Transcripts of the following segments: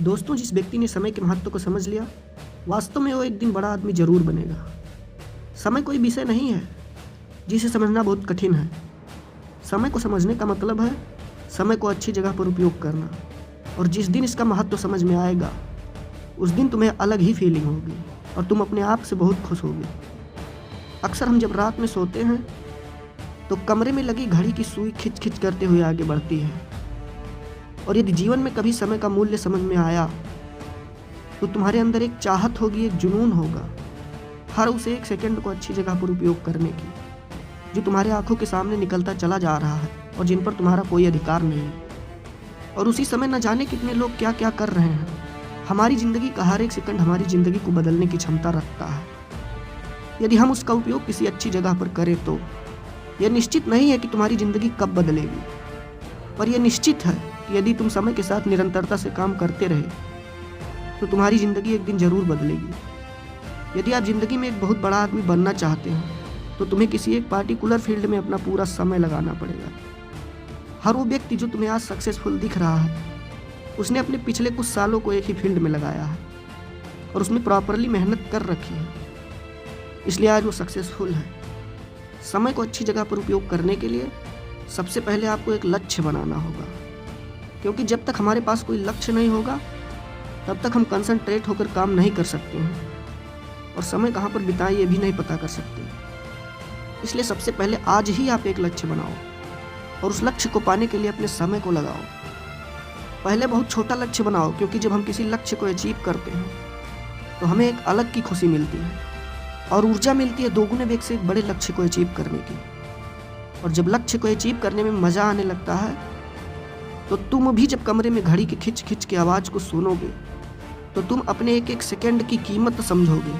दोस्तों, जिस व्यक्ति ने समय के महत्व को समझ लिया, वास्तव में वो एक दिन बड़ा आदमी ज़रूर बनेगा। समय कोई विषय नहीं है जिसे समझना बहुत कठिन है। समय को समझने का मतलब है समय को अच्छी जगह पर उपयोग करना। और जिस दिन इसका महत्व समझ में आएगा, उस दिन तुम्हें अलग ही फीलिंग होगी और तुम अपने आप से बहुत खुश होगे। अक्सर हम जब रात में सोते हैं तो कमरे में लगी घड़ी की सुई खिंच खिंच करते हुए आगे बढ़ती है। और यदि जीवन में कभी समय का मूल्य समझ में आया तो तुम्हारे अंदर एक चाहत होगी, एक जुनून होगा हर उस एक सेकंड को अच्छी जगह पर उपयोग करने की, जो तुम्हारे आंखों के सामने निकलता चला जा रहा है और जिन पर तुम्हारा कोई अधिकार नहीं है। और उसी समय न जाने कितने लोग क्या क्या कर रहे हैं। हमारी ज़िंदगी का हर एक सेकंड हमारी ज़िंदगी को बदलने की क्षमता रखता है, यदि हम उसका उपयोग किसी अच्छी जगह पर करें तो। यह निश्चित नहीं है कि तुम्हारी ज़िंदगी कब बदलेगी, पर यह निश्चित है कि यदि तुम समय के साथ निरंतरता से काम करते रहे तो तुम्हारी ज़िंदगी एक दिन ज़रूर बदलेगी। यदि आप ज़िंदगी में एक बहुत बड़ा आदमी बनना चाहते हो तो तुम्हें किसी एक पार्टिकुलर फील्ड में अपना पूरा समय लगाना पड़ेगा। हर वो व्यक्ति जो तुम्हें आज सक्सेसफुल दिख रहा है, उसने अपने पिछले कुछ सालों को एक ही फील्ड में लगाया है और उसमें प्रॉपरली मेहनत कर रखी है, इसलिए आज वो सक्सेसफुल है। समय को अच्छी जगह पर उपयोग करने के लिए सबसे पहले आपको एक लक्ष्य बनाना होगा, क्योंकि जब तक हमारे पास कोई लक्ष्य नहीं होगा तब तक हम कंसंट्रेट होकर काम नहीं कर सकते हैं और समय कहाँ पर बिताएं ये भी नहीं पता कर सकते। इसलिए सबसे पहले आज ही आप एक लक्ष्य बनाओ और उस लक्ष्य को पाने के लिए अपने समय को लगाओ। पहले बहुत छोटा लक्ष्य बनाओ, क्योंकि जब हम किसी लक्ष्य को अचीव करते हैं तो हमें एक अलग की खुशी मिलती है और ऊर्जा मिलती है दोगुने वेग से एक बड़े लक्ष्य को अचीव करने की। और जब लक्ष्य को अचीव करने में मज़ा आने लगता है तो तुम भी जब कमरे में घड़ी की खिंच खिंच की आवाज़ को सुनोगे तो तुम अपने एक एक सेकंड की कीमत समझोगे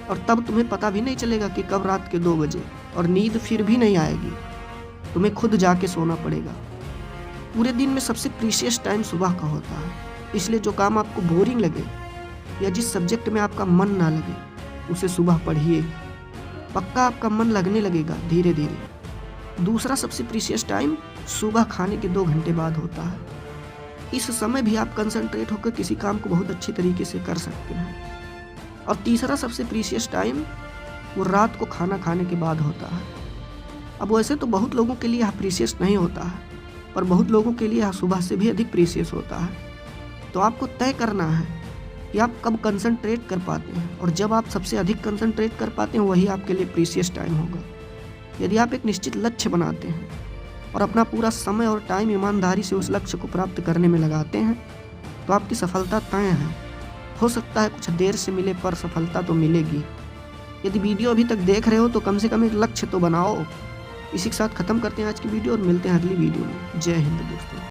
और तब तुम्हें पता भी नहीं चलेगा कि कब रात के 2 बजे और नींद फिर भी नहीं आएगी। तुम्हें खुद जाके सोना पड़ेगा। पूरे दिन में सबसे प्रीशियस टाइम सुबह का होता है, इसलिए जो काम आपको बोरिंग लगे या जिस सब्जेक्ट में आपका मन ना लगे उसे सुबह पढ़िए, पक्का आपका मन लगने लगेगा धीरे धीरे। दूसरा सबसे प्रीशियस टाइम सुबह खाने के 2 घंटे बाद होता है। इस समय भी आप कंसंट्रेट होकर किसी काम को बहुत अच्छी तरीके से कर सकते हैं। और तीसरा सबसे प्रीशियस टाइम वो रात को खाना खाने के बाद होता है। अब वैसे तो बहुत लोगों के लिए यह प्रीशियस नहीं होता है, पर बहुत लोगों के लिए यह सुबह से भी अधिक प्रीशियस होता है। तो आपको तय करना है कि आप कब कंसंट्रेट कर पाते हैं, और जब आप सबसे अधिक कंसंट्रेट कर पाते हैं वही आपके लिए प्रीशियस टाइम होगा। यदि आप एक निश्चित लक्ष्य बनाते हैं और अपना पूरा समय और टाइम ईमानदारी से उस लक्ष्य को प्राप्त करने में लगाते हैं तो आपकी सफलता तय है। हो सकता है कुछ देर से मिले, पर सफलता तो मिलेगी। यदि वीडियो अभी तक देख रहे हो तो कम से कम एक लक्ष्य तो बनाओ। इसी के साथ ख़त्म करते हैं आज की वीडियो और मिलते हैं अगली वीडियो में। जय हिंद दोस्तों।